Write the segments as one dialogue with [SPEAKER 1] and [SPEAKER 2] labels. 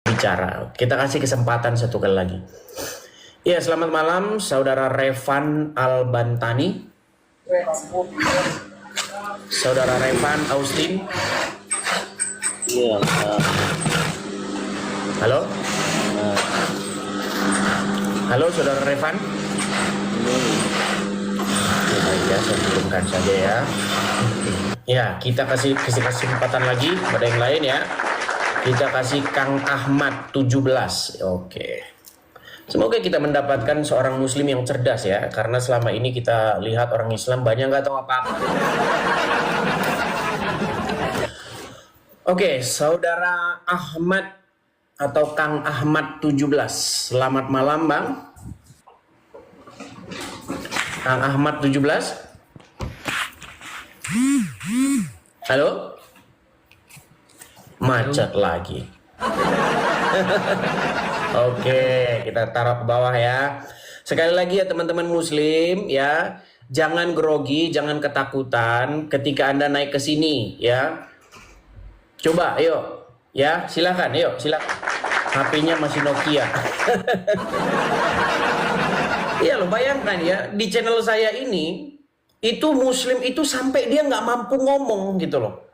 [SPEAKER 1] bicara. Kita kasih kesempatan satu kali lagi. Ya, selamat malam Saudara Revan Albantani. Saudara Revan Austin.
[SPEAKER 2] Iya.
[SPEAKER 1] Halo? Halo Saudara Revan. Ya, saya turunkan saja ya. Ya, kita kasih kesempatan lagi pada yang lain ya. Kita kasih Kang Ahmad 17. Oke. Semoga kita mendapatkan seorang muslim yang cerdas ya, karena selama ini kita lihat orang Islam banyak nggak tahu apa-apa. Oke, Saudara Ahmad atau Kang Ahmad 17. Selamat malam, Bang. Kang Ahmad 17. Halo? Macet lagi. Oke, kita taruh ke bawah ya. Sekali lagi ya teman-teman muslim ya, jangan grogi, jangan ketakutan ketika Anda naik ke sini ya. Coba, ayo. Ya, silakan, ayo, silakan. HP-nya masih Nokia. Iya loh, bayangkan ya, di channel saya ini itu muslim itu sampai dia nggak mampu ngomong gitu loh.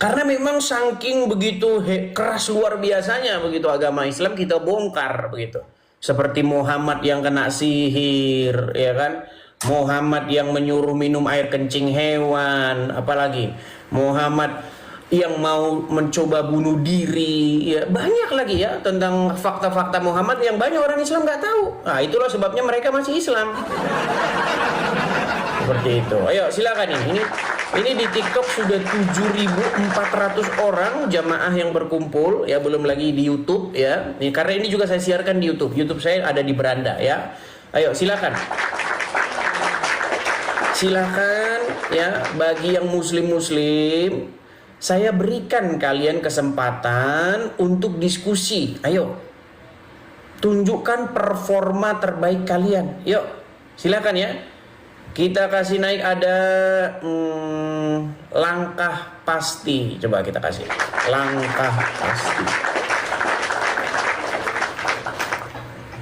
[SPEAKER 1] Karena memang saking begitu keras luar biasanya begitu agama Islam kita bongkar begitu. Seperti Muhammad yang kena sihir, ya kan? Muhammad yang menyuruh minum air kencing hewan, apalagi Muhammad yang mau mencoba bunuh diri, ya banyak lagi ya tentang fakta-fakta Muhammad yang banyak orang Islam nggak tahu. Nah, itulah sebabnya mereka masih Islam. Seperti itu. Ayo silakan ini di TikTok sudah 7.400 orang jamaah yang berkumpul ya, belum lagi di YouTube ya. Nih, karena ini juga saya siarkan di YouTube. YouTube saya ada di beranda ya. Ayo silakan. Silakan ya, bagi yang muslim-muslim saya berikan kalian kesempatan untuk diskusi. Ayo, tunjukkan performa terbaik kalian. Yuk, silakan ya. Kita kasih naik ada langkah pasti. Coba kita kasih langkah pasti.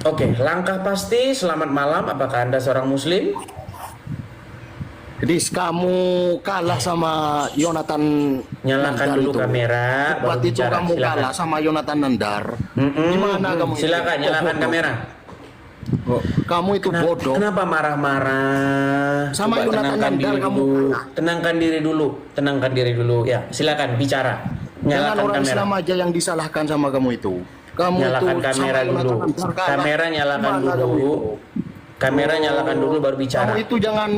[SPEAKER 1] Oke, langkah pasti. Selamat malam. Apakah Anda seorang muslim?
[SPEAKER 2] Jadi kamu kalah sama Yonatan.
[SPEAKER 1] Nyalakan dulu
[SPEAKER 2] itu.
[SPEAKER 1] kamera.
[SPEAKER 2] Buat itu
[SPEAKER 1] bicara.
[SPEAKER 2] kamu
[SPEAKER 1] Silakan.
[SPEAKER 2] kalah sama Yonatan Nandar. Gimana kamu?
[SPEAKER 1] Silakan nyalakan kamera.
[SPEAKER 2] Kamu itu bodoh.
[SPEAKER 1] Kenapa marah-marah?
[SPEAKER 2] Sama
[SPEAKER 1] Coba
[SPEAKER 2] Yonatan
[SPEAKER 1] tenangkan
[SPEAKER 2] Nandar
[SPEAKER 1] diri
[SPEAKER 2] kamu
[SPEAKER 1] dulu.
[SPEAKER 2] kalah.
[SPEAKER 1] Tenangkan diri dulu. Ya, silakan bicara.
[SPEAKER 2] Jangan
[SPEAKER 1] Nyalakan
[SPEAKER 2] orang
[SPEAKER 1] kamera.
[SPEAKER 2] Islam aja yang disalahkan sama kamu itu. Kamu
[SPEAKER 1] Nyalakan
[SPEAKER 2] itu
[SPEAKER 1] kamera
[SPEAKER 2] sama
[SPEAKER 1] dulu.
[SPEAKER 2] Yonatan Nandar kalah.
[SPEAKER 1] Kamera nyalakan
[SPEAKER 2] Gimana kamu
[SPEAKER 1] dulu.
[SPEAKER 2] itu?
[SPEAKER 1] Kamera nyalakan dulu baru bicara.
[SPEAKER 2] Kamu itu jangan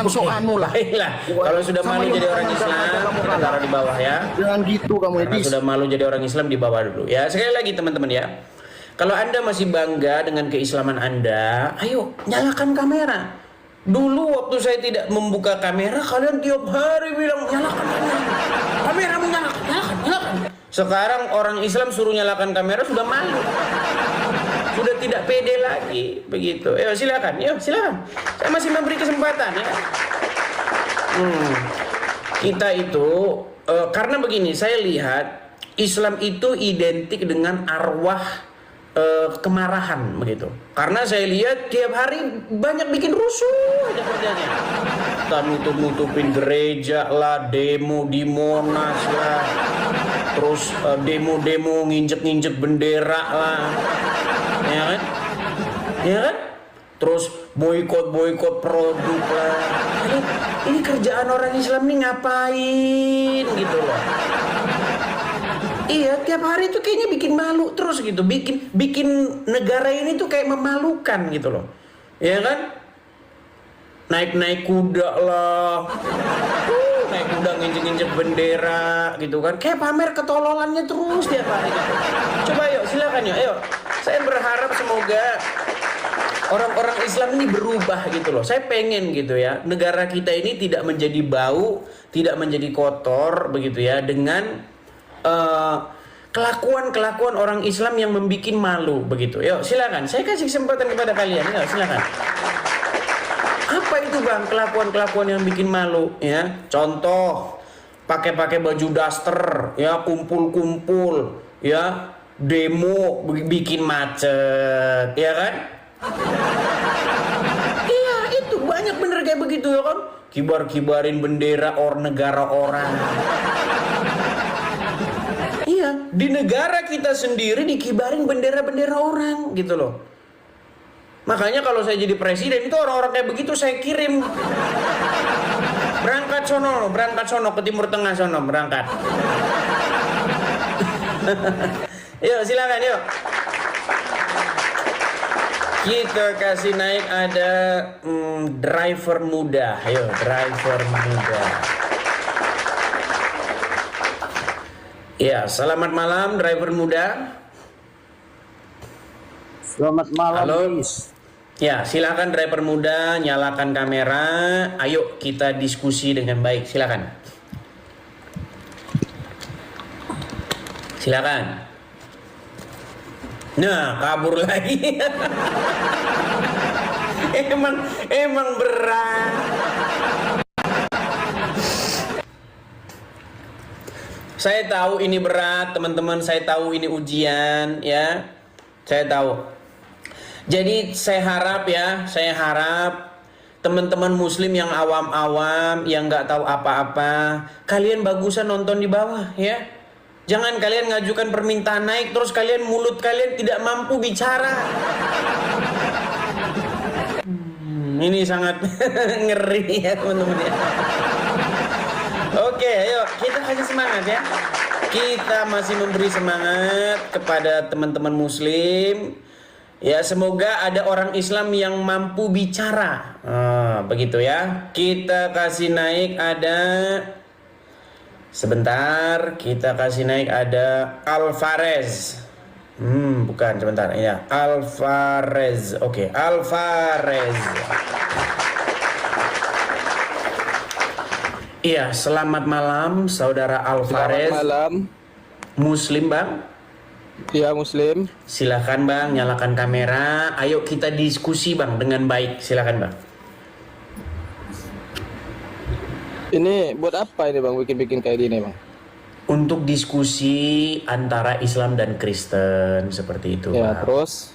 [SPEAKER 2] sok anu lah.
[SPEAKER 1] Baiklah. Kalau sudah
[SPEAKER 2] Sama
[SPEAKER 1] malu jadi
[SPEAKER 2] Yonatan
[SPEAKER 1] orang
[SPEAKER 2] Nandar
[SPEAKER 1] Islam,
[SPEAKER 2] aja kamu
[SPEAKER 1] kita
[SPEAKER 2] kalah.
[SPEAKER 1] taruh di bawah ya.
[SPEAKER 2] Jangan gitu kamu
[SPEAKER 1] Karena
[SPEAKER 2] Edis.
[SPEAKER 1] sudah malu jadi orang Islam, di bawah dulu. Ya, sekali lagi teman-teman ya. Kalau Anda masih bangga dengan keislaman Anda, ayo nyalakan kamera. Dulu waktu saya tidak membuka kamera, kalian tiap hari bilang nyalakan kamera. Kamera nyalakan. Sekarang orang Islam suruh nyalakan kamera sudah malu. Sudah tidak pede lagi begitu. Ayo silakan. Saya masih memberi kesempatan ya. Kita itu karena begini, saya lihat Islam itu identik dengan arwah kemarahan begitu. Karena saya lihat tiap hari banyak bikin rusuh aja kerjanya. Entah nutupin gereja lah, demo di Monas lah, terus demo nginjek bendera lah, ya kan? Terus boikot produk lah. Ini kerjaan orang Islam nih ngapain gitu loh. Iya, tiap hari tuh kayaknya bikin malu terus gitu, bikin negara ini tuh kayak memalukan gitu loh, ya kan? Naik kuda lah, naik kuda nginjek bendera gitu kan, kayak pamer ketololannya terus tiap hari gitu. Coba yuk, silakan yuk, ayo. Saya berharap semoga orang-orang Islam ini berubah gitu loh. Saya pengen gitu ya, negara kita ini tidak menjadi bau, tidak menjadi kotor begitu ya, dengan kelakuan orang Islam yang membuat malu begitu. Yuk silakan, saya kasih kesempatan kepada kalian. Yuk silakan. Apa itu bang kelakuan yang bikin malu ya? Contoh, pakai baju daster ya, kumpul ya, demo bikin macet, ya kan? Iya, itu banyak bener kayak begitu ya kan? Kibar-kibarin bendera negara orang. Iya, di negara kita sendiri dikibarin bendera-bendera orang gitu loh. Makanya kalau saya jadi presiden itu orang-orang kayak begitu saya kirim. Berangkat sono ke Timur Tengah sono, berangkat. Yuk, silakan yuk. Kita kasih naik ada driver muda. Ayo, driver muda. Ya, selamat malam driver muda.
[SPEAKER 3] Selamat malam,
[SPEAKER 1] Halo.
[SPEAKER 3] Luis.
[SPEAKER 1] Ya, silakan driver muda, nyalakan kamera. Ayo kita diskusi dengan baik. Silakan. Silakan. Nah, kabur lagi. emang berat. Saya tahu ini berat, teman-teman. Saya tahu ini ujian, ya. Saya tahu. Jadi saya harap teman-teman muslim yang awam-awam, yang nggak tahu apa-apa, kalian bagusan nonton di bawah ya. Jangan kalian ngajukan permintaan naik, terus mulut kalian tidak mampu bicara. Ini sangat ngeri ya teman-teman ya. Oke, ayo kita kasih semangat ya. Kita masih memberi semangat kepada teman-teman muslim. Ya, semoga ada orang Islam yang mampu bicara. Begitu ya. Kita kasih naik ada. Sebentar, kita kasih naik ada Alvarez. Bukan, sebentar. Ya, Alvarez. Oke, Alvarez. Iya, selamat malam saudara Alvarez.
[SPEAKER 3] Selamat malam.
[SPEAKER 1] Muslim, Bang?
[SPEAKER 3] Ya, Muslim.
[SPEAKER 1] Silakan Bang, nyalakan kamera. Ayo kita diskusi Bang dengan baik. Silakan Bang.
[SPEAKER 3] Ini buat apa ini Bang, bikin-bikin kayak gini Bang?
[SPEAKER 1] Untuk diskusi antara Islam dan Kristen seperti itu
[SPEAKER 3] Ya,
[SPEAKER 1] Bang.
[SPEAKER 3] terus?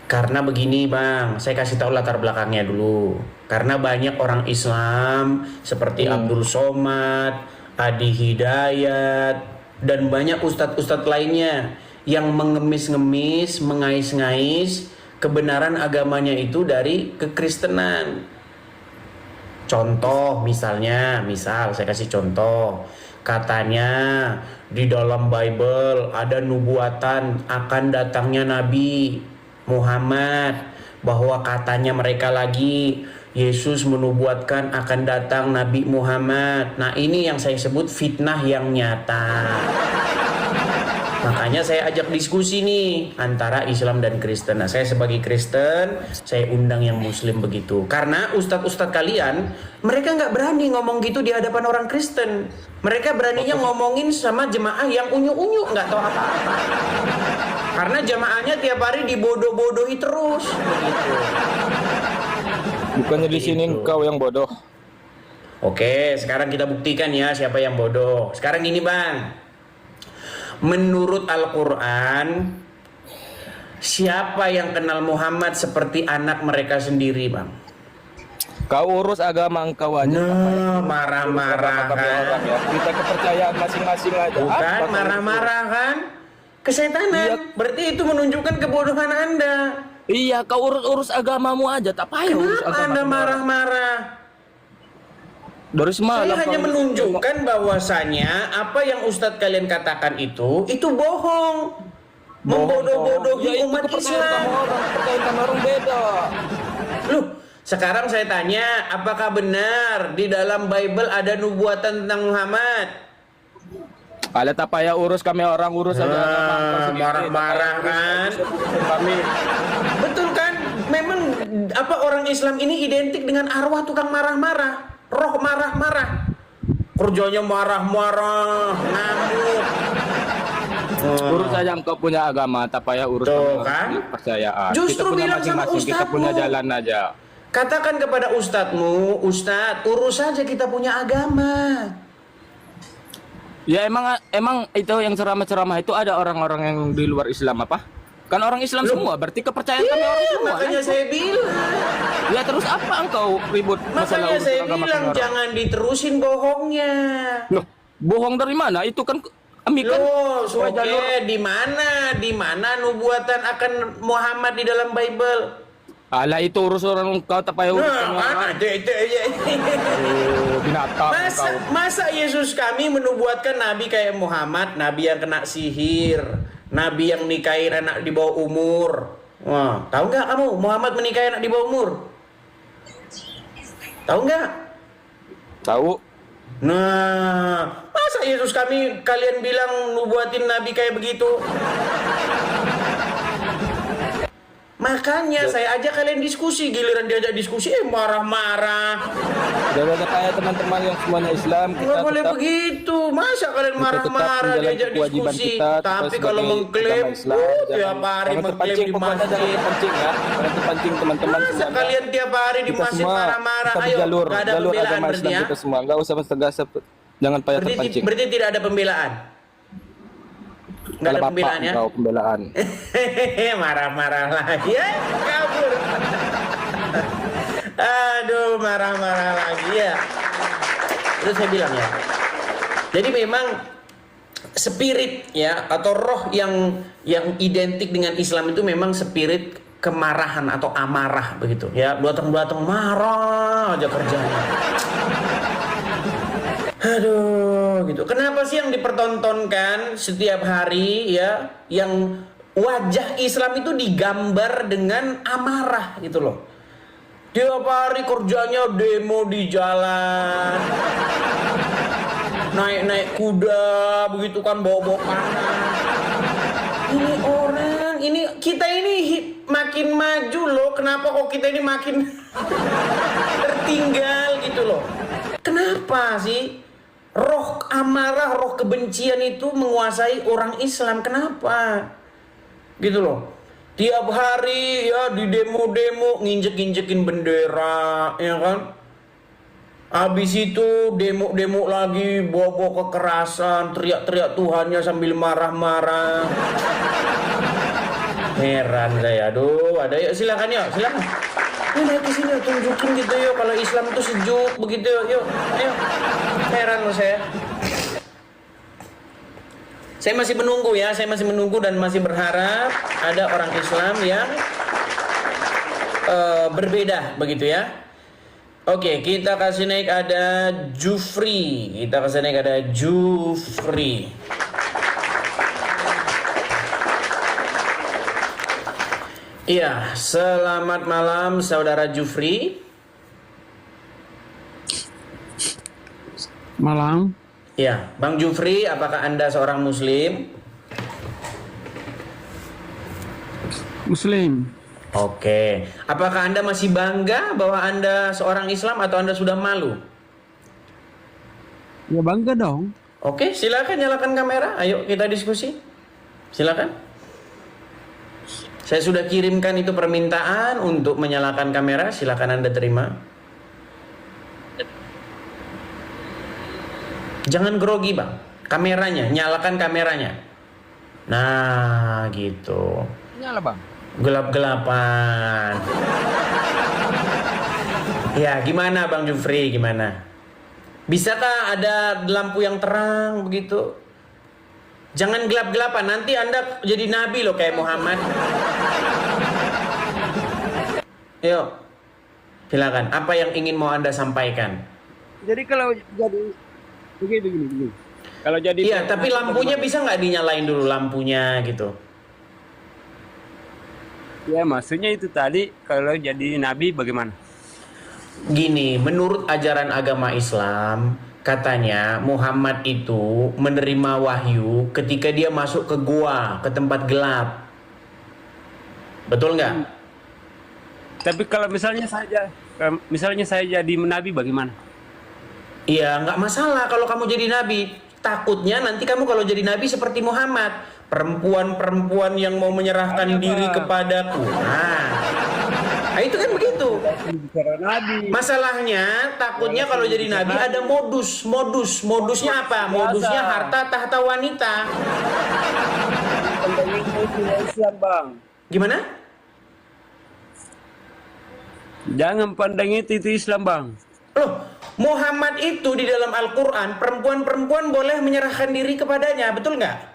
[SPEAKER 1] Karena begini Bang, saya kasih tahu latar belakangnya dulu. Karena banyak orang Islam seperti Abdul Somad, Adi Hidayat, dan banyak ustadz-ustadz lainnya yang mengemis-ngemis, mengais-ngais kebenaran agamanya itu dari kekristenan. Contoh misal saya kasih contoh. Katanya di dalam Bible ada nubuatan akan datangnya Nabi Muhammad, bahwa katanya mereka lagi Yesus menubuatkan akan datang Nabi Muhammad. Nah, ini yang saya sebut fitnah yang nyata. Makanya saya ajak diskusi nih antara Islam dan Kristen. Nah, saya sebagai Kristen, saya undang yang Muslim begitu. Karena ustadz-ustadz kalian, mereka nggak berani ngomong gitu di hadapan orang Kristen. Mereka beraninya ngomongin sama jemaah yang unyu-unyu, nggak tahu apa-apa. Karena jemaahnya tiap hari dibodoh-bodohi terus. Begitu.
[SPEAKER 3] Bukannya di sini engkau yang bodoh.
[SPEAKER 1] Oke, sekarang kita buktikan ya siapa yang bodoh. Sekarang ini Bang. Menurut Al-Quran, siapa yang kenal Muhammad seperti anak mereka sendiri Bang?
[SPEAKER 3] Kau urus agama engkau aja.
[SPEAKER 1] Nah, marah-marah kan?
[SPEAKER 3] Ya. Kita kepercayaan masing-masing aja.
[SPEAKER 1] Bukan, marah-marah kan? Kesetanan.
[SPEAKER 3] Iya.
[SPEAKER 1] Berarti itu menunjukkan kebodohan Anda.
[SPEAKER 3] Iya, kau urus agamamu aja. Tak payah urus
[SPEAKER 1] Kenapa
[SPEAKER 3] agama.
[SPEAKER 1] Anda marah-marah?
[SPEAKER 3] Dari semalam
[SPEAKER 1] Saya hanya
[SPEAKER 3] kau-
[SPEAKER 1] menunjukkan bahwasanya apa yang Ustadz kalian katakan itu bohong. Membodoh-bodohi
[SPEAKER 3] Ya, itu
[SPEAKER 1] umat
[SPEAKER 3] kepercayaan
[SPEAKER 1] Islam.
[SPEAKER 3] sama orang, kepercayaan sama orang beda.
[SPEAKER 1] Loh, sekarang saya tanya, apakah benar di dalam Bible ada nubuatan tentang Muhammad?
[SPEAKER 3] Ada tak payah urus, kami orang urus aja.
[SPEAKER 1] Marah-marah kan?
[SPEAKER 3] Kami
[SPEAKER 1] Betul kan? Memang apa orang Islam ini identik dengan arwah tukang marah-marah, roh marah-marah. Kerjanya marah-marah, ngamuk.
[SPEAKER 3] urus aja engkau punya agama, tak payah urus
[SPEAKER 1] Tuh,
[SPEAKER 3] kami
[SPEAKER 1] kan?
[SPEAKER 3] kepercayaan.
[SPEAKER 1] Justru
[SPEAKER 3] Kita punya
[SPEAKER 1] bilang sama
[SPEAKER 3] masing-masing, kita
[SPEAKER 1] ustadzmu.
[SPEAKER 3] punya jalan aja.
[SPEAKER 1] Katakan kepada ustadzmu, Ustadz, urus saja kita punya agama.
[SPEAKER 3] Ya emang itu yang ceramah-ceramah itu ada orang-orang yang di luar Islam apa? Kan orang Islam semua, berarti kepercayaan kami orang semua.
[SPEAKER 1] Makanya
[SPEAKER 3] kan?
[SPEAKER 1] saya bilang.
[SPEAKER 3] Ya terus apa engkau ribut masalah
[SPEAKER 1] Makanya
[SPEAKER 3] urusan
[SPEAKER 1] saya
[SPEAKER 3] agama
[SPEAKER 1] bilang
[SPEAKER 3] kami orang?
[SPEAKER 1] jangan diterusin bohongnya.
[SPEAKER 3] Loh, bohong dari mana? Itu kan kami kan
[SPEAKER 1] Loh,
[SPEAKER 3] sesuai jalur.
[SPEAKER 1] oke, di mana nubuatan akan Muhammad di dalam Bible?
[SPEAKER 3] Alah itu urusan engkau tak payah urusan orang. Binatang engkau.
[SPEAKER 1] Masa Yesus kami menubuatkan nabi kayak Muhammad, nabi yang kena sihir, nabi yang nikahin anak di bawah umur. Wah, tahu nggak kamu Muhammad menikahi anak di bawah umur? Tahu nggak?
[SPEAKER 3] Tahu?
[SPEAKER 1] Nah, masa Yesus kami kalian bilang nubuatin nabi kayak begitu? Makanya saya ajak kalian diskusi, giliran diajak diskusi marah-marah.
[SPEAKER 3] Jangan kayak teman-teman yang semuanya Islam, kita
[SPEAKER 1] Nggak boleh
[SPEAKER 3] tetap
[SPEAKER 1] begitu. Masa kalian
[SPEAKER 3] kita tetap
[SPEAKER 1] marah-marah
[SPEAKER 3] menjalankan
[SPEAKER 1] diajak
[SPEAKER 3] kewajiban
[SPEAKER 1] diskusi?
[SPEAKER 3] kita
[SPEAKER 1] Tapi
[SPEAKER 3] sebagai
[SPEAKER 1] kalau mengklaim,
[SPEAKER 3] agama Islam,
[SPEAKER 1] tiap hari
[SPEAKER 3] jangan
[SPEAKER 1] mengklaim
[SPEAKER 3] terpancing,
[SPEAKER 1] di
[SPEAKER 3] pokoknya jangan
[SPEAKER 1] masjid.
[SPEAKER 3] terpancing ya, jangan terpancing teman-teman
[SPEAKER 1] Masa
[SPEAKER 3] semuanya.
[SPEAKER 1] kalian tiap hari di
[SPEAKER 3] Kita
[SPEAKER 1] masjid
[SPEAKER 3] semua
[SPEAKER 1] marah-marah?
[SPEAKER 3] kita
[SPEAKER 1] Ayo,
[SPEAKER 3] jalur
[SPEAKER 1] nggak ada
[SPEAKER 3] jalur
[SPEAKER 1] pembelaan
[SPEAKER 3] agama
[SPEAKER 1] berarti
[SPEAKER 3] Islam
[SPEAKER 1] ya?
[SPEAKER 3] kita semua, nggak usah tegas, jangan payah terpancing.
[SPEAKER 1] Berarti tidak ada pembelaan? Nggak ada
[SPEAKER 3] Kalau
[SPEAKER 1] pembelaan ya?
[SPEAKER 3] engkau pembelaan.
[SPEAKER 1] Marah-marah lagi ya, kabur. Aduh, marah-marah lagi ya. Terus saya bilang ya. Jadi memang spirit ya atau roh yang identik dengan Islam itu memang spirit kemarahan atau amarah begitu ya. Datang-datang marah aja kerjanya. Aduh, gitu. Kenapa sih yang dipertontonkan setiap hari ya, yang wajah Islam itu digambar dengan amarah gitu loh. Tiap hari kerjanya demo di jalan, naik-naik kuda, begitu kan bawa-bawa panah. Ini orang, kita ini makin maju loh. Kenapa kok kita ini makin tertinggal gitu loh? Kenapa sih? Roh amarah, roh kebencian itu menguasai orang Islam. Kenapa? Gitu loh. Tiap hari ya di demo-demo nginjek-injekin bendera, ya kan? Habis itu demo-demo lagi, bawa-bawa kekerasan, teriak-teriak Tuhannya sambil marah-marah. Heran saya, aduh, ada yuk silakan yuk, silakan. Ini naik ke sini tunjukin gitu yuk kalau Islam itu sejuk begitu yuk, ayo. Heran loh saya. Saya masih menunggu ya, saya masih menunggu dan masih berharap ada orang Islam yang berbeda begitu ya. Oke, kita kasih naik ada Jufri. Kita kasih naik ada Jufri. Iya, selamat malam saudara Jufri.
[SPEAKER 4] Malam.
[SPEAKER 1] Ya, Bang Jufri, apakah Anda seorang Muslim?
[SPEAKER 4] Muslim.
[SPEAKER 1] Oke. Apakah Anda masih bangga bahwa Anda seorang Islam atau Anda sudah malu?
[SPEAKER 4] Ya bangga dong.
[SPEAKER 1] Oke, silakan nyalakan kamera. Ayo kita diskusi. Silakan. Saya sudah kirimkan itu permintaan untuk menyalakan kamera. Silakan Anda terima. Jangan grogi bang, kameranya, nyalakan kameranya. Nah gitu.
[SPEAKER 3] Nyala bang.
[SPEAKER 1] Gelap-gelapan. Ya gimana Bang Jufri, gimana? Bisakah ada lampu yang terang begitu? Jangan gelap-gelapan, nanti Anda jadi nabi loh kayak Muhammad. Yuk, silakan. Apa yang ingin mau Anda sampaikan?
[SPEAKER 4] Jadi kalau jadi begini.
[SPEAKER 3] Kalau jadi
[SPEAKER 1] Iya, tapi lampunya bisa nggak dinyalain dulu lampunya gitu?
[SPEAKER 5] Ya maksudnya itu tadi kalau jadi nabi bagaimana?
[SPEAKER 1] Gini, menurut ajaran agama Islam, katanya Muhammad itu menerima wahyu ketika dia masuk ke gua, ke tempat gelap. Betul nggak?
[SPEAKER 5] Tapi kalau misalnya saya jadi nabi bagaimana?
[SPEAKER 1] Iya, nggak masalah kalau kamu jadi nabi. Takutnya nanti kamu kalau jadi nabi seperti Muhammad, perempuan-perempuan yang mau menyerahkan diri kepadaku. Nah, Nah, itu kan begitu.
[SPEAKER 5] Bicara nabi.
[SPEAKER 1] Masalahnya takutnya kalau jadi nabi ada modusnya apa? Modusnya harta tahta wanita.
[SPEAKER 5] Pandangnya itu Islam, Bang.
[SPEAKER 1] Gimana?
[SPEAKER 5] Jangan pandang itu Islam, Bang.
[SPEAKER 1] Loh, Muhammad itu di dalam Al-Quran perempuan-perempuan boleh menyerahkan diri kepadanya, betul nggak?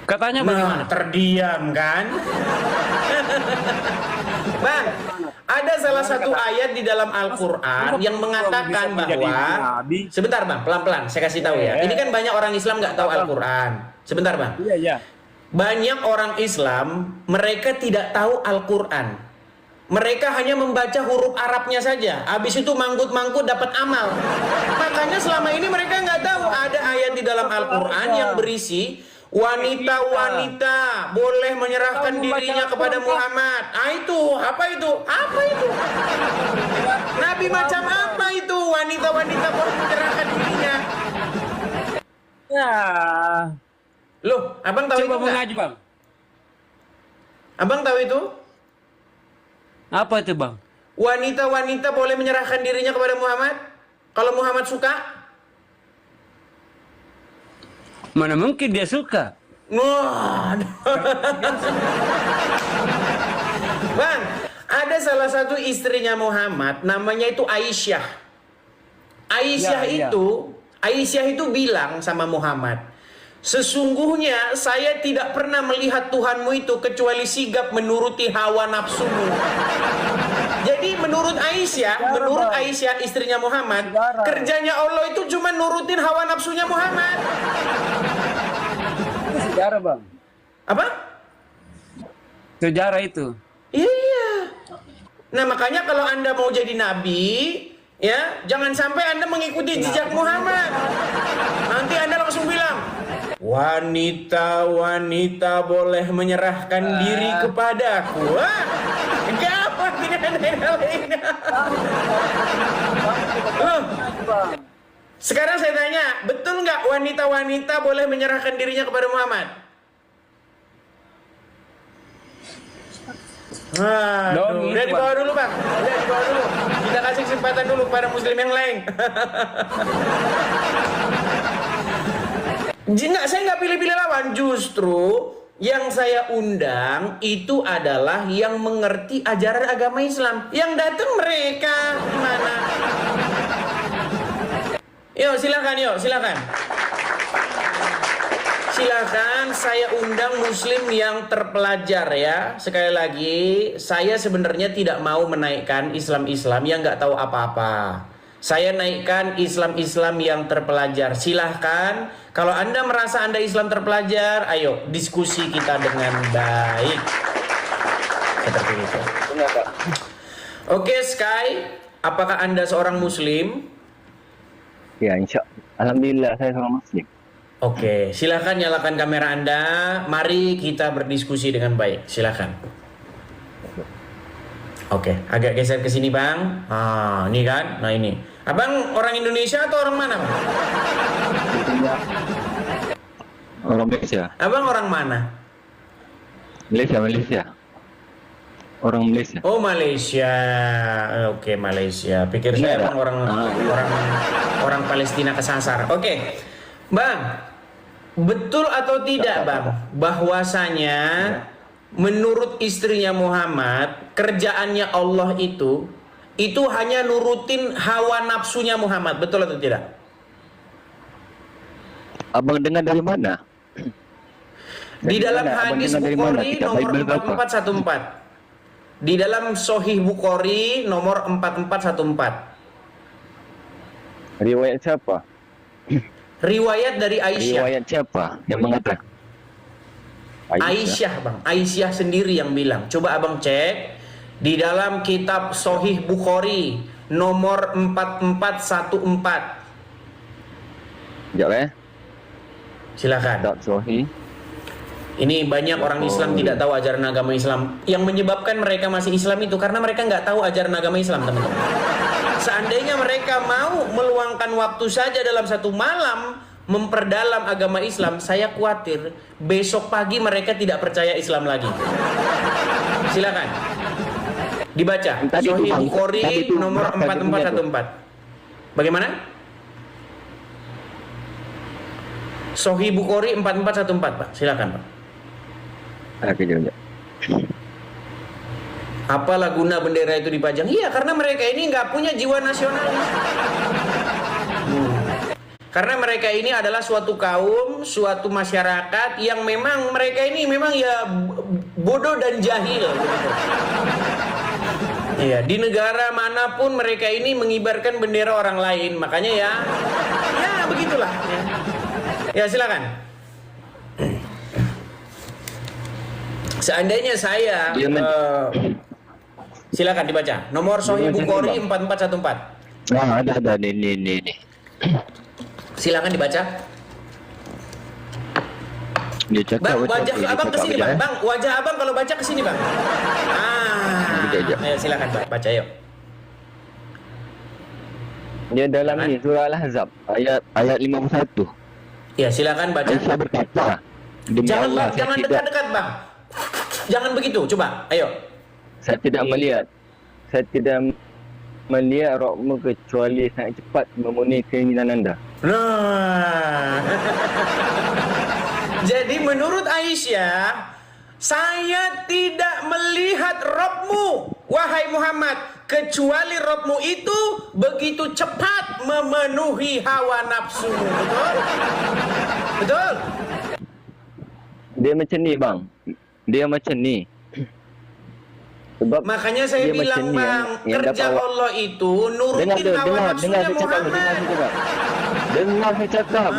[SPEAKER 5] Katanya bagaimana?
[SPEAKER 1] Terdiam kan? Bang, ada salah satu ayat di dalam Al-Quran yang mengatakan bahwa sebentar bang, pelan-pelan saya kasih tahu ya. Ini kan banyak orang Islam nggak tahu Al-Quran. Sebentar bang.
[SPEAKER 5] Iya, iya.
[SPEAKER 1] Banyak orang Islam mereka tidak tahu Al-Quran. Mereka hanya membaca huruf Arabnya saja. Habis itu mangkut-mangkut dapat amal. Makanya selama ini mereka nggak tahu ada ayat di dalam Al-Quran yang berisi wanita-wanita boleh menyerahkan dirinya kepada Muhammad. Ah itu, apa itu? Apa itu? Nabi macam apa itu? Wanita-wanita boleh menyerahkan dirinya.
[SPEAKER 5] Ya.
[SPEAKER 1] Loh, abang tahu
[SPEAKER 5] Coba
[SPEAKER 1] itu nggak?
[SPEAKER 5] mengaji, Bang.
[SPEAKER 1] Abang tahu itu?
[SPEAKER 5] Apa itu, Bang?
[SPEAKER 1] Wanita-wanita boleh menyerahkan dirinya kepada Muhammad? Kalau Muhammad suka?
[SPEAKER 5] Mana mungkin dia suka?
[SPEAKER 1] Wah. Bang, ada salah satu istrinya Muhammad, namanya itu Aisyah.
[SPEAKER 5] Ya, ya.
[SPEAKER 1] Aisyah itu bilang sama Muhammad, sesungguhnya saya tidak pernah melihat Tuhanmu itu kecuali sigap menuruti hawa nafsumu. Jadi menurut Aisyah istrinya Muhammad, kerjanya Allah itu cuma nurutin hawa nafsunya Muhammad.
[SPEAKER 5] Itu sejarah, Bang.
[SPEAKER 1] Apa?
[SPEAKER 5] Sejarah itu.
[SPEAKER 1] Iya. Nah makanya kalau Anda mau jadi nabi, ya jangan sampai Anda mengikuti jejak Muhammad. Nanti Anda langsung bilang, wanita-wanita boleh menyerahkan diri kepadaku. Wah, apa tidak ada yang lain? Sekarang saya tanya, betul nggak wanita-wanita boleh menyerahkan dirinya kepada Muhammad? Udah dibawa dulu bang, udah dibawa dulu. Kita kasih kesempatan dulu kepada muslim yang lain. Enggak, saya nggak pilih-pilih lawan. Justru yang saya undang itu adalah yang mengerti ajaran agama Islam. Yang datang mereka gimana? Yuk silakan, silakan. Silakan, saya undang muslim yang terpelajar ya. Sekali lagi, saya sebenarnya tidak mau menaikkan Islam-Islam yang nggak tahu apa-apa. Saya naikkan Islam-Islam yang terpelajar. Silahkan, kalau Anda merasa Anda Islam terpelajar, ayo diskusi kita dengan baik. Seperti itu. Oke, Sky, apakah Anda seorang muslim?
[SPEAKER 6] Ya, alhamdulillah saya seorang muslim.
[SPEAKER 1] Oke, silahkan nyalakan kamera Anda. Mari kita berdiskusi dengan baik. Silahkan. Oke, agak geser ke sini bang. Ah, ini kan. Nah ini. Abang orang Indonesia atau orang mana bang?
[SPEAKER 6] Orang Malaysia.
[SPEAKER 1] Abang orang mana?
[SPEAKER 6] Malaysia. Orang Malaysia.
[SPEAKER 1] Oh Malaysia. Oke Malaysia. Pikir saya
[SPEAKER 6] Iya,
[SPEAKER 1] abang orang Palestina kesasar. Oke, bang. Betul atau tidak bang? Bahwasanya menurut istrinya Muhammad, kerjaannya Allah itu hanya nurutin hawa nafsunya Muhammad, betul atau tidak?
[SPEAKER 6] Abang dengar dari mana?
[SPEAKER 1] Di dalam hadis Bukhari nomor
[SPEAKER 6] Bible berapa?
[SPEAKER 1] 4414. Di dalam Sahih Bukhari nomor 4414.
[SPEAKER 6] Riwayat siapa?
[SPEAKER 1] Riwayat dari Aisyah.
[SPEAKER 6] Riwayat siapa yang mengatakan?
[SPEAKER 1] Aisyah bang, Aisyah sendiri yang bilang. Coba abang cek di dalam kitab Sahih Bukhari nomor 4414.
[SPEAKER 6] Sekejap
[SPEAKER 1] Silakan.
[SPEAKER 6] Tak Sahih.
[SPEAKER 1] Ini banyak orang Islam tidak tahu ajaran agama Islam. Yang menyebabkan mereka masih Islam itu karena mereka nggak tahu ajaran agama Islam, teman-teman. Seandainya mereka mau meluangkan waktu saja dalam satu malam memperdalam agama Islam, saya khawatir besok pagi mereka tidak percaya Islam lagi. Silakan dibaca
[SPEAKER 6] Tadi itu,
[SPEAKER 1] Sahih
[SPEAKER 6] Bang.
[SPEAKER 1] Bukhari
[SPEAKER 6] Tadi itu
[SPEAKER 1] nomor
[SPEAKER 6] berapa dunia
[SPEAKER 1] 4414. Bagaimana? Sahih Bukhari 4414, Pak. Silakan, Pak.
[SPEAKER 6] Oke, jom.
[SPEAKER 1] Apalah guna bendera itu dipajang? Iya, karena mereka ini nggak punya jiwa nasionalis. Karena mereka ini adalah suatu kaum, suatu masyarakat yang memang mereka ini memang ya bodoh dan jahil. Gitu. Iya, di negara manapun mereka ini mengibarkan bendera orang lain, makanya ya begitulah. Ya silakan. Seandainya saya, silakan dibaca. Nomor Sahih Bukhari 4414.
[SPEAKER 6] Nah, ada nih.
[SPEAKER 1] Silakan dibaca.
[SPEAKER 6] Dia cakap
[SPEAKER 1] Bang,
[SPEAKER 6] betul,
[SPEAKER 1] wajah
[SPEAKER 6] dia
[SPEAKER 1] abang
[SPEAKER 6] cakap
[SPEAKER 1] ke sini,
[SPEAKER 6] betul,
[SPEAKER 1] Bang.
[SPEAKER 6] ya.
[SPEAKER 1] Bang, wajah abang kalau baca ke sini, Bang.
[SPEAKER 6] Ayo.
[SPEAKER 1] Ayo silakan, Bang. Baca yuk.
[SPEAKER 6] Dia dalam ni surah Al-Ahzab ayat 51.
[SPEAKER 1] Ya, silakan baca.
[SPEAKER 6] Aisyah berkata, demi
[SPEAKER 1] Jangan
[SPEAKER 6] Allah,
[SPEAKER 1] Bang, jangan dekat-dekat, Bang. Jangan begitu. Coba, ayo.
[SPEAKER 6] Saya tidak melihat rohmu kecuali sangat cepat memenuhi keinginan anda.
[SPEAKER 1] Nah. Jadi menurut Aisyah, saya tidak melihat Robmu, wahai Muhammad, kecuali Robmu itu begitu cepat memenuhi hawa nafsu. Betul? Betul?
[SPEAKER 6] Dia macam ni, bang. Dia macam ni. Sebab
[SPEAKER 1] Makanya saya
[SPEAKER 6] dia
[SPEAKER 1] bilang,
[SPEAKER 6] macam ni
[SPEAKER 1] Bang,
[SPEAKER 6] yang
[SPEAKER 1] kerja
[SPEAKER 6] dapat-
[SPEAKER 1] Allah itu nurutin hawa nafsunya Muhammad.
[SPEAKER 6] Dengar saya cakap.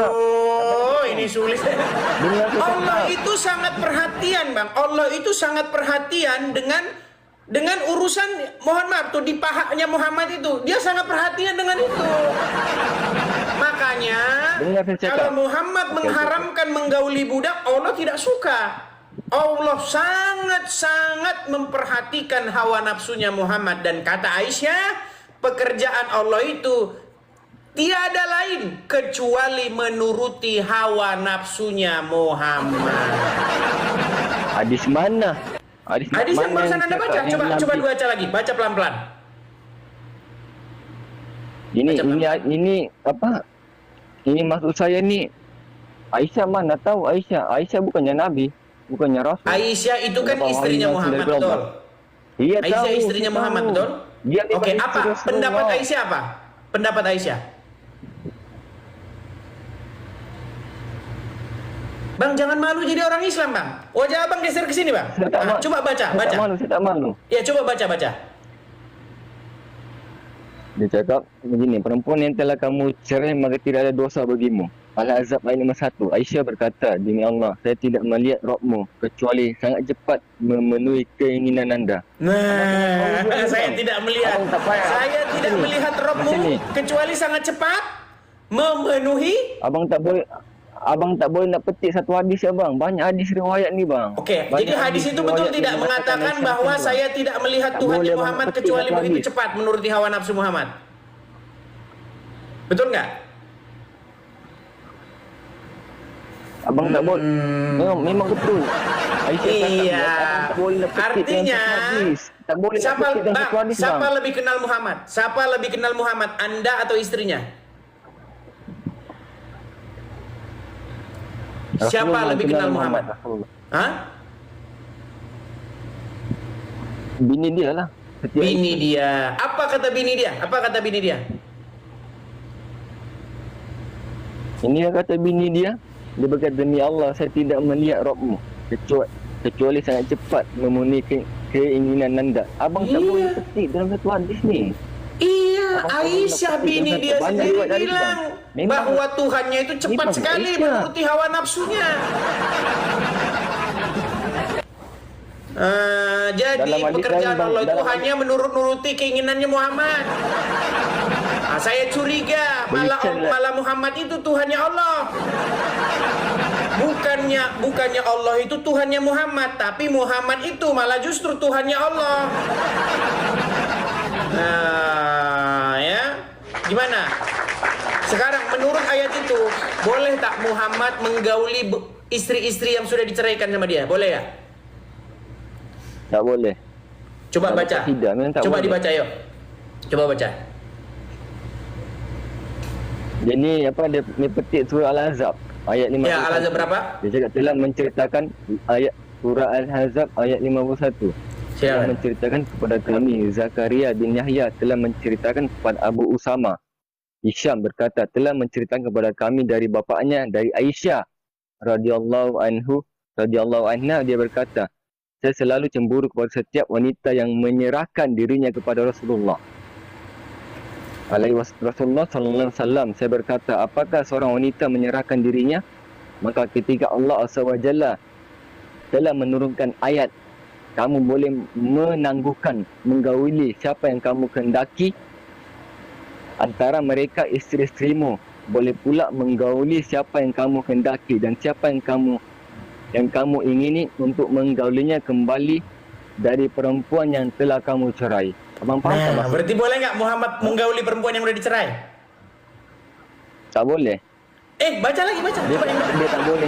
[SPEAKER 1] Aduh, ini sulit.
[SPEAKER 6] Dengar saya
[SPEAKER 1] Allah
[SPEAKER 6] cakap.
[SPEAKER 1] itu sangat perhatian, Bang. Allah itu sangat perhatian dengan urusan, mohon maaf tuh, di pahanya Muhammad itu. Dia sangat perhatian dengan itu. Makanya
[SPEAKER 6] Dengar saya cakap.
[SPEAKER 1] kalau Muhammad mengharamkan menggauli budak, Allah tidak suka. Allah sangat-sangat memperhatikan hawa nafsunya Muhammad. Dan kata Aisyah, pekerjaan Allah itu tiada lain kecuali menuruti hawa nafsunya Muhammad.
[SPEAKER 6] Hadis mana?
[SPEAKER 1] Hadis yang
[SPEAKER 6] mana
[SPEAKER 1] barusan Anda baca,
[SPEAKER 6] cakap yang
[SPEAKER 1] coba
[SPEAKER 6] Nabi-
[SPEAKER 1] baca lagi, baca pelan-pelan.
[SPEAKER 6] Ini apa? Ini maksud saya ni, Aisyah mana tahu Aisyah? Aisyah bukannya Nabi, bukannya Rasul.
[SPEAKER 1] Aisyah itu kan
[SPEAKER 6] Kenapa
[SPEAKER 1] istrinya
[SPEAKER 6] Allah
[SPEAKER 1] Muhammad,
[SPEAKER 6] sudah
[SPEAKER 1] betul?
[SPEAKER 6] Iya
[SPEAKER 1] Aisyah
[SPEAKER 6] tahu.
[SPEAKER 1] istrinya
[SPEAKER 6] saya
[SPEAKER 1] Muhammad,
[SPEAKER 6] tahu.
[SPEAKER 1] betul?
[SPEAKER 6] Dia
[SPEAKER 1] Oke,
[SPEAKER 6] bukan
[SPEAKER 1] apa
[SPEAKER 6] istri Rasulullah.
[SPEAKER 1] pendapat Aisyah apa? Pendapat Aisyah. Bang, jangan malu jadi orang Islam, Bang. Wajah Abang geser ke sini, Bang.
[SPEAKER 6] Saya tak
[SPEAKER 1] Nah,
[SPEAKER 6] malu.
[SPEAKER 1] coba baca.
[SPEAKER 6] Saya tak malu.
[SPEAKER 1] Ya, coba baca.
[SPEAKER 6] Dia cakap begini, perempuan yang telah kamu cerai maka tidak ada dosa bagimu. Al-Ahzab ayat nombor 1. Aisyah berkata, demi Allah, saya tidak melihat rohmu kecuali sangat cepat memenuhi keinginan anda.
[SPEAKER 1] Nah, saya tidak melihat.
[SPEAKER 6] Abang tak payah.
[SPEAKER 1] Saya tidak
[SPEAKER 6] Sini.
[SPEAKER 1] melihat Robmu
[SPEAKER 6] Sini.
[SPEAKER 1] kecuali sangat cepat memenuhi.
[SPEAKER 6] Abang tak boleh nak petik satu hadis ya bang. Banyak hadis riwayat ni bang.
[SPEAKER 1] Oke,
[SPEAKER 6] Banyak
[SPEAKER 1] jadi hadis itu betul
[SPEAKER 6] riwayat
[SPEAKER 1] tidak
[SPEAKER 6] yang
[SPEAKER 1] mengatakan
[SPEAKER 6] Aisyah
[SPEAKER 1] bahwa
[SPEAKER 6] bang.
[SPEAKER 1] saya tidak melihat
[SPEAKER 6] Tak
[SPEAKER 1] Tuhan
[SPEAKER 6] boleh, Bang,
[SPEAKER 1] Muhammad
[SPEAKER 6] petik
[SPEAKER 1] kecuali
[SPEAKER 6] satu
[SPEAKER 1] begitu
[SPEAKER 6] hadis.
[SPEAKER 1] cepat menuruti hawa nafsu Muhammad. Betul nggak?
[SPEAKER 6] Abang tak boleh. Memang betul. Aisyah cakap,
[SPEAKER 1] Iya.
[SPEAKER 6] abang tak boleh nak petik
[SPEAKER 1] Artinya,
[SPEAKER 6] dalam satu hadis. Tak boleh nak
[SPEAKER 1] siapa,
[SPEAKER 6] petik dalam
[SPEAKER 1] Bang,
[SPEAKER 6] satu hadis
[SPEAKER 1] siapa
[SPEAKER 6] bang.
[SPEAKER 1] lebih kenal Muhammad? Siapa lebih kenal Muhammad? Anda atau istrinya? Siapa
[SPEAKER 6] Rasulullah
[SPEAKER 1] lebih kenal Muhammad?
[SPEAKER 6] Rasulullah.
[SPEAKER 1] Hah?
[SPEAKER 6] Bini dia lah. Setiap
[SPEAKER 1] Bini dia. Apa kata bini dia?
[SPEAKER 6] Ini yang kata bini dia. Dia berkata, demi Allah saya tidak melihat rohmu kecuali sangat cepat memenuhi keinginan anda. Abang tak
[SPEAKER 1] Iya.
[SPEAKER 6] boleh petik dalam satu hadis ni.
[SPEAKER 1] Iya,
[SPEAKER 6] Abang
[SPEAKER 1] Aisyah
[SPEAKER 6] tahu
[SPEAKER 1] bini
[SPEAKER 6] tak
[SPEAKER 1] dia
[SPEAKER 6] banyak
[SPEAKER 1] sendiri
[SPEAKER 6] riwayat hadis,
[SPEAKER 1] bilang
[SPEAKER 6] Bang. Memang-
[SPEAKER 1] bahwa Tuhannya itu cepat
[SPEAKER 6] Memang
[SPEAKER 1] sekali
[SPEAKER 6] Aisyah.
[SPEAKER 1] menuruti hawa nafsunya. Jadi
[SPEAKER 6] Dalam hadis
[SPEAKER 1] pekerjaan
[SPEAKER 6] lain, Bang,
[SPEAKER 1] Allah itu
[SPEAKER 6] dalam-
[SPEAKER 1] hanya menurut-nuruti keinginannya Muhammad. Saya curiga malah Muhammad itu Tuhannya Allah. Bukannya Allah itu Tuhannya Muhammad, tapi Muhammad itu malah justru Tuhannya Allah. Nah, ya. Gimana? Sekarang menurut ayat itu, boleh tak Muhammad menggauli istri-istri yang sudah diceraikan sama dia? Boleh ya?
[SPEAKER 6] Tak boleh.
[SPEAKER 1] Coba
[SPEAKER 6] Tak
[SPEAKER 1] baca.
[SPEAKER 6] tidak, memang tak
[SPEAKER 1] Coba
[SPEAKER 6] boleh.
[SPEAKER 1] dibaca yuk. Coba baca.
[SPEAKER 6] Jadi apa dia petik surah Al-Ahzab ayat 51.
[SPEAKER 1] Ya, Al-Ahzab berapa?
[SPEAKER 6] Dia cakap telah menceritakan ayat surah Al-Ahzab ayat 51. Telah
[SPEAKER 1] Silakan.
[SPEAKER 6] menceritakan kepada kami Zakaria bin Yahya telah menceritakan kepada Abu Usama. Hisham berkata telah menceritakan kepada kami dari bapaknya dari Aisyah radhiyallahu anha, dia berkata, saya selalu cemburu kepada setiap wanita yang menyerahkan dirinya kepada Rasulullah. Rasulullah sallallahu alaihi wasallam, saya berkata, apakah seorang wanita menyerahkan dirinya? Maka ketika Allah SWT telah menurunkan ayat, kamu boleh menangguhkan, menggauli siapa yang kamu kehendaki antara mereka isteri-isterimu, boleh pula menggauli siapa yang kamu kehendaki dan siapa yang kamu ingini untuk menggaulinya kembali dari perempuan yang telah kamu cerai. Abang faham tak
[SPEAKER 1] Nah,
[SPEAKER 6] maksud?
[SPEAKER 1] berarti boleh nggak Muhammad menggauli perempuan yang udah dicerai?
[SPEAKER 6] Tak boleh.
[SPEAKER 1] Baca lagi, baca.
[SPEAKER 6] Dia,
[SPEAKER 1] Coba yang baca.
[SPEAKER 6] dia tak boleh.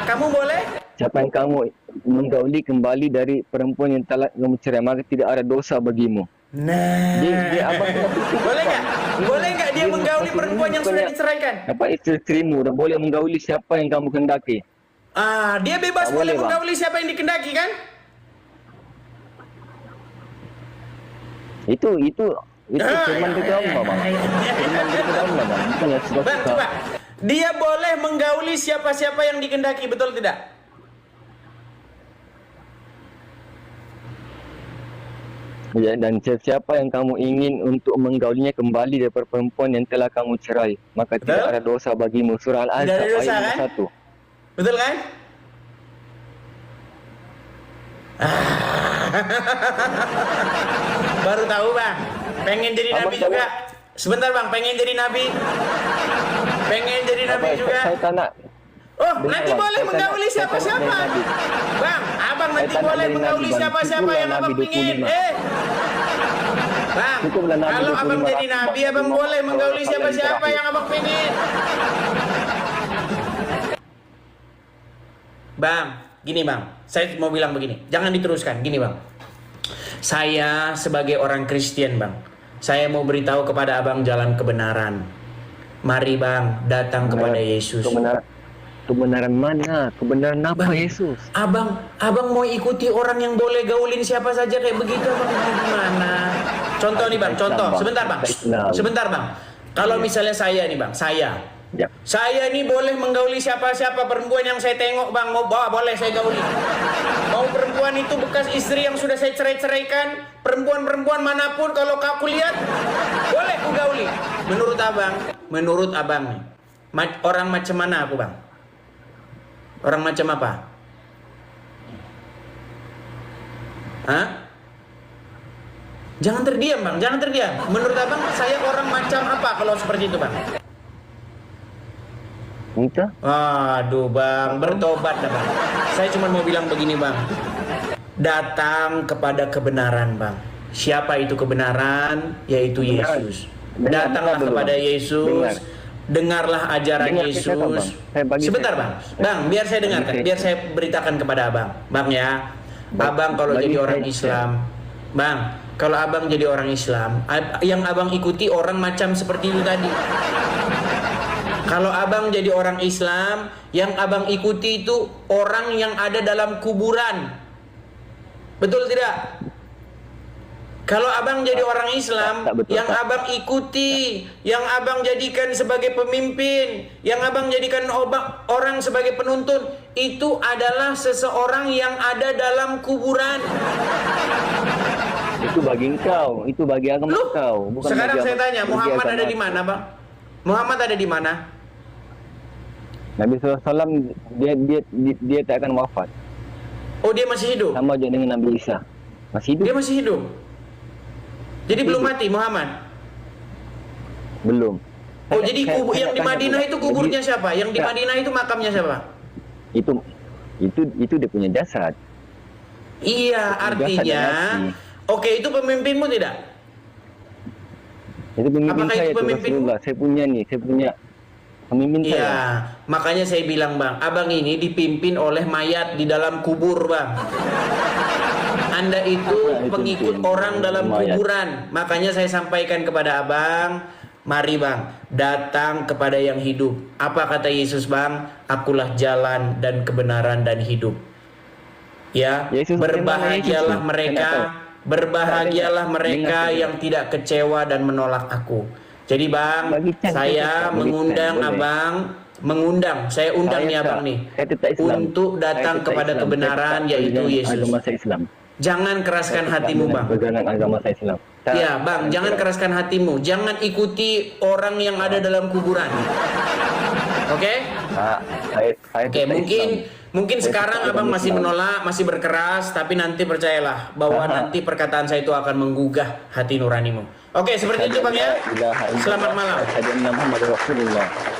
[SPEAKER 1] Kamu boleh.
[SPEAKER 6] Siapa yang kamu menggauli kembali dari perempuan yang telah kamu cerai, maka tidak ada dosa bagimu.
[SPEAKER 1] Nah,
[SPEAKER 6] Dia abang
[SPEAKER 1] boleh nggak? Boleh nggak dia menggauli perempuan yang sudah diceraikan?
[SPEAKER 6] apa isteri-isterimu dah boleh menggauli siapa yang kamu kehendaki.
[SPEAKER 1] Dia bebas
[SPEAKER 6] Tak
[SPEAKER 1] boleh
[SPEAKER 6] boleh, Bang.
[SPEAKER 1] menggauli siapa yang dikendaki kan?
[SPEAKER 6] Itu firman kata Allah, bang. Firman kata Allah, bang. Bukan yang
[SPEAKER 1] Bang,
[SPEAKER 6] suka-suka.
[SPEAKER 1] coba. Dia boleh menggauli siapa-siapa yang dikendaki, betul tidak?
[SPEAKER 6] Ya, dan siapa yang kamu ingin untuk menggaulinya kembali daripada perempuan yang telah kamu cerai, maka
[SPEAKER 1] Betul?
[SPEAKER 6] tidak ada dosa bagimu. Surah
[SPEAKER 1] Tidak
[SPEAKER 6] Al-Ahzab
[SPEAKER 1] ada dosa,
[SPEAKER 6] ayat
[SPEAKER 1] kan?
[SPEAKER 6] 1.
[SPEAKER 1] Betul kan? Baru tahu bang. Pengen jadi
[SPEAKER 6] Abang
[SPEAKER 1] nabi
[SPEAKER 6] tahu.
[SPEAKER 1] juga. Sebentar bang, pengen jadi nabi. Pengen jadi nabi juga.
[SPEAKER 6] Saya tak nak.
[SPEAKER 1] Oh,
[SPEAKER 6] Benar,
[SPEAKER 1] nanti
[SPEAKER 6] Bang.
[SPEAKER 1] boleh
[SPEAKER 6] Saya tak
[SPEAKER 1] menggauli
[SPEAKER 6] nak- saya tak nak
[SPEAKER 1] siapa-siapa.
[SPEAKER 6] jadi nabi.
[SPEAKER 1] Bang, abang nanti
[SPEAKER 6] tak nak
[SPEAKER 1] boleh
[SPEAKER 6] jadi
[SPEAKER 1] menggauli
[SPEAKER 6] nabi, Bang.
[SPEAKER 1] siapa-siapa yang
[SPEAKER 6] Cukuplah
[SPEAKER 1] abang
[SPEAKER 6] nabi
[SPEAKER 1] pingin.
[SPEAKER 6] 25.
[SPEAKER 1] Bang,
[SPEAKER 6] Cukuplah nabi
[SPEAKER 1] kalau
[SPEAKER 6] 25
[SPEAKER 1] abang jadi nabi, abang boleh menggauli siapa-siapa yang abang pingin. Bang, gini bang, saya mau bilang begini, jangan diteruskan, gini bang. Saya sebagai orang Kristen bang, saya mau beritahu kepada abang jalan kebenaran. Mari bang, datang kepada Yesus.
[SPEAKER 6] Kebenaran mana? Kebenaran apa,
[SPEAKER 1] Bang,
[SPEAKER 6] Yesus?
[SPEAKER 1] Abang mau ikuti orang yang boleh gaulin siapa saja kayak begitu abang gimana? Contoh nih bang, contoh, sebentar bang, sebentar bang. Kalau misalnya saya nih bang,
[SPEAKER 6] Ya.
[SPEAKER 1] saya ini boleh menggauli siapa-siapa perempuan yang saya tengok bang, mau bawa boleh saya gauli. Mau perempuan itu bekas istri yang sudah saya cerai-ceraikan, perempuan-perempuan manapun kalau aku lihat, boleh aku gauli. Menurut abang nih, orang macam mana aku bang? Orang macam apa? Hah? Jangan terdiam bang, jangan terdiam. Menurut abang saya orang macam apa kalau seperti itu bang?
[SPEAKER 6] Entah.
[SPEAKER 1] Aduh bang, bertobat dah bang. Saya cuma mau bilang begini bang. Datang kepada kebenaran bang. Siapa itu kebenaran? Yaitu Yesus. Datanglah kepada Yesus. Dengarlah ajaran
[SPEAKER 6] Dengar
[SPEAKER 1] Yesus.
[SPEAKER 6] kita, Bang. Saya bagi
[SPEAKER 1] Sebentar
[SPEAKER 6] saya.
[SPEAKER 1] bang. Bang, biar saya dengarkan. Biar saya beritakan kepada abang. Bang ya. Abang kalau
[SPEAKER 6] Bagi
[SPEAKER 1] jadi
[SPEAKER 6] saya.
[SPEAKER 1] orang Islam. Bang, kalau abang jadi orang Islam, yang abang ikuti orang macam seperti itu tadi. Kalau abang jadi orang Islam, yang abang ikuti itu orang yang ada dalam kuburan. Betul tidak? Kalau abang jadi orang Islam,
[SPEAKER 6] Tak betul,
[SPEAKER 1] yang
[SPEAKER 6] tak.
[SPEAKER 1] abang ikuti, yang abang jadikan sebagai pemimpin, yang abang jadikan orang sebagai penuntun, itu adalah seseorang yang ada dalam kuburan.
[SPEAKER 6] Itu bagi engkau, itu bagi agama
[SPEAKER 1] Loh,
[SPEAKER 6] engkau. Bukan
[SPEAKER 1] sekarang
[SPEAKER 6] bagi
[SPEAKER 1] saya
[SPEAKER 6] agama-
[SPEAKER 1] tanya,
[SPEAKER 6] bagi
[SPEAKER 1] Muhammad
[SPEAKER 6] agama
[SPEAKER 1] ada di
[SPEAKER 6] aku.
[SPEAKER 1] mana, Bang? Muhammad ada di mana?
[SPEAKER 6] Nabi SAW dia tak akan wafat.
[SPEAKER 1] Oh, dia masih hidup.
[SPEAKER 6] Sama je dengan Nabi Isa. Masih hidup?
[SPEAKER 1] Dia masih hidup. Jadi belum mati Muhammad.
[SPEAKER 6] Belum.
[SPEAKER 1] Oh,
[SPEAKER 6] Saya-
[SPEAKER 1] jadi
[SPEAKER 6] saya-
[SPEAKER 1] kubur
[SPEAKER 6] saya
[SPEAKER 1] yang
[SPEAKER 6] nak
[SPEAKER 1] di
[SPEAKER 6] tanya
[SPEAKER 1] Madinah
[SPEAKER 6] pula.
[SPEAKER 1] itu kuburnya
[SPEAKER 6] Jadi,
[SPEAKER 1] siapa? Yang di
[SPEAKER 6] tak.
[SPEAKER 1] Madinah itu makamnya siapa?
[SPEAKER 6] Itu dia punya jasad.
[SPEAKER 1] Iya, artinya
[SPEAKER 6] Jasad dan
[SPEAKER 1] oke, itu pemimpinmu tidak?
[SPEAKER 6] Itu pemimpin
[SPEAKER 1] Apakah
[SPEAKER 6] saya
[SPEAKER 1] itu
[SPEAKER 6] tu
[SPEAKER 1] pemimpin?
[SPEAKER 6] Rasulullah. Saya punya pemimpin saya.
[SPEAKER 1] Iya, makanya saya bilang bang, abang ini dipimpin oleh mayat di dalam kubur bang. Anda itu pengikut orang dalam kuburan. Makanya saya sampaikan kepada abang, mari bang, datang kepada yang hidup. Apa kata Yesus bang? Akulah jalan dan kebenaran dan hidup. Ya,
[SPEAKER 6] Yesus
[SPEAKER 1] berbahagialah
[SPEAKER 6] bagaimana Yesus?
[SPEAKER 1] mereka, berbahagialah mereka yang tidak kecewa dan menolak aku. Jadi bang,
[SPEAKER 6] Bagi Chan,
[SPEAKER 1] saya
[SPEAKER 6] bagi
[SPEAKER 1] mengundang
[SPEAKER 6] Chan, boleh.
[SPEAKER 1] abang, saya undang
[SPEAKER 6] Saya
[SPEAKER 1] nih
[SPEAKER 6] tak.
[SPEAKER 1] abang nih,
[SPEAKER 6] Saya tetap Islam.
[SPEAKER 1] untuk
[SPEAKER 6] Saya
[SPEAKER 1] datang
[SPEAKER 6] tetap
[SPEAKER 1] kepada
[SPEAKER 6] Islam.
[SPEAKER 1] kebenaran
[SPEAKER 6] Saya tetap
[SPEAKER 1] yaitu
[SPEAKER 6] pegangan
[SPEAKER 1] Yesus.
[SPEAKER 6] Agama saya Islam.
[SPEAKER 1] Jangan keraskan
[SPEAKER 6] Saya tetap
[SPEAKER 1] hatimu bang.
[SPEAKER 6] pegangan agama saya Islam. Tak.
[SPEAKER 1] Ya bang, jangan keraskan hatimu. Jangan ikuti orang yang ada dalam kuburan. Oke?
[SPEAKER 6] Tak. Saya
[SPEAKER 1] Oke,
[SPEAKER 6] tetap
[SPEAKER 1] mungkin
[SPEAKER 6] Saya
[SPEAKER 1] sekarang
[SPEAKER 6] tetap
[SPEAKER 1] abang
[SPEAKER 6] agama
[SPEAKER 1] masih
[SPEAKER 6] Islam.
[SPEAKER 1] menolak, masih berkeras, tapi nanti percayalah bahwa nanti perkataan saya itu akan menggugah hati nuranimu. Oke, seperti itu bang ya. Selamat malam.
[SPEAKER 6] Asyhadu anna Muhammadar Rasulullah.